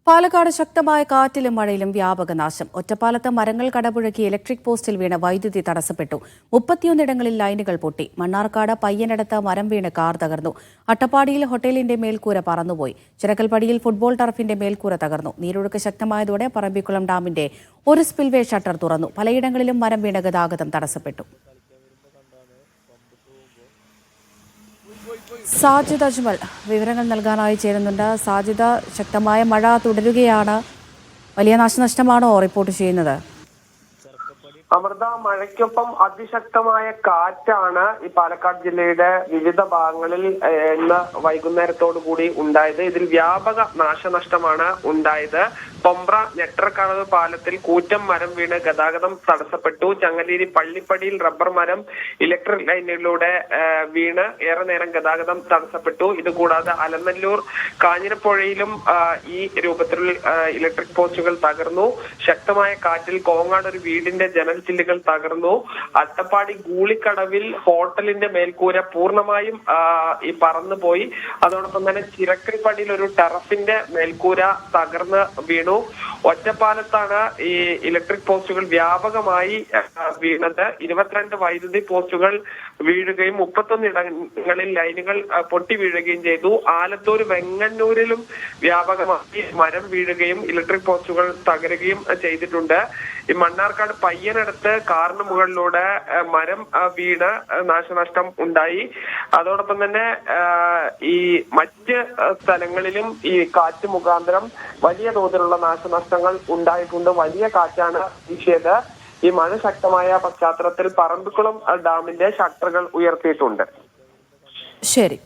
പാലക്കാട് ശക്തമായ കാറ്റിലും മഴയിലും വ്യാപക നാശം. ഒറ്റപ്പാലത്ത് മരങ്ങൾ കടപുഴക്കി ഇലക്ട്രിക് പോസ്റ്റിൽ വീണ് വൈദ്യുതി തടസ്സപ്പെട്ടു. 31 ഇടങ്ങളിൽ ലൈനുകൾ പൊട്ടി. മണ്ണാർക്കാട് പയ്യനടുത്ത് മരം വീണ് കാർ തകർന്നു. അട്ടപ്പാടിയിൽ ഹോട്ടലിന്റെ മേൽക്കൂര പറന്നുപോയി. ചിറക്കൽപ്പടിയിൽ ഫുട്ബോൾ ടർഫിന്റെ മേൽക്കൂര തകർന്നു. നീരൊഴുക്ക് ശക്തമായതോടെ പറമ്പിക്കുളം ഡാമിന്റെ ഒരു സ്പിൽവേ ഷട്ടർ തുറന്നു. പലയിടങ്ങളിലും മരം വീണ് ഗതാഗതം തടസ്സപ്പെട്ടു. സാജിദ് അജ്മൽ വിവരങ്ങൾ നൽകാനായി ചേരുന്നുണ്ട്. സാജിദ, ശക്തമായ മഴ തുടരുകയാണ്. വലിയ നാശനഷ്ടമാണോ റിപ്പോർട്ട് ചെയ്യുന്നത്? അമൃത, മഴയ്ക്കൊപ്പം അതിശക്തമായ കാറ്റാണ് ഈ പാലക്കാട് ജില്ലയുടെ വിവിധ ഭാഗങ്ങളിൽ ഇന്ന് വൈകുന്നേരത്തോടു കൂടി ഉണ്ടായത്. ഇതിൽ വ്യാപക നാശനഷ്ടമാണ് ഉണ്ടായത്. പൊമ്പ്ര ഞെട്ടർക്കടവ് പാലത്തിൽ കൂറ്റം മരം വീണ് ഗതാഗതം തടസ്സപ്പെട്ടു. ചങ്ങലേരി പള്ളിപ്പടിയിൽ റബ്ബർ മരം ഇലക്ട്രിക് ലൈനിലൂടെ വീണ് ഏറെ നേരം ഗതാഗതം തടസ്സപ്പെട്ടു. ഇതുകൂടാതെ അലനല്ലൂർ കാഞ്ഞിരപ്പുഴയിലും ഈ രൂപത്തിൽ ഇലക്ട്രിക് പോസ്റ്റുകൾ തകർന്നു. ശക്തമായ കാറ്റിൽ കോങ്ങാട് ഒരു വീടിന്റെ ചില്ലുകൾ തകർന്നു. അട്ടപ്പാടി ഗൂളിക്കടവിൽ ഹോട്ടലിന്റെ മേൽക്കൂര പൂർണ്ണമായും ഈ പറന്നുപോയി. അതോടൊപ്പം തന്നെ ചിറക്കൽപ്പടിയിൽ ഒരു ടെറസിന്റെ മേൽക്കൂര തകർന്ന് വീണു. ഒറ്റപ്പാലത്താണ് ഈ ഇലക്ട്രിക് പോസ്റ്റുകൾ വ്യാപകമായി വീണത്. 22 വൈദ്യുതി പോസ്റ്റുകൾ വീഴുകയും 31 ഇടങ്ങളിൽ ലൈനുകൾ പൊട്ടി വീഴുകയും ചെയ്തു. ആലത്തൂർ വെങ്ങന്നൂരിലും വ്യാപകമായി മരം വീഴുകയും ഇലക്ട്രിക് പോസ്റ്റുകൾ തകരുകയും ചെയ്തിട്ടുണ്ട്. ഈ മണ്ണാർക്കാട് പയ്യനടുത്ത് കാറിന് മുകളിലൂടെ മരം വീണ് നാശനഷ്ടം ഉണ്ടായി. അതോടൊപ്പം തന്നെ ഈ മറ്റ് സ്ഥലങ്ങളിലും ഈ കാറ്റ് മുഖാന്തരം വലിയ തോതിലുള്ള നാശനഷ്ടങ്ങൾ ഉണ്ടായിട്ടുണ്ട്. വലിയ കാറ്റാണ് വീശിയത്. ഈ മഴ ശക്തമായ പശ്ചാത്തലത്തിൽ പറമ്പിക്കുളം ഡാമിന്റെ ഷട്ടറുകൾ ഉയർത്തിയിട്ടുണ്ട്. ശരി.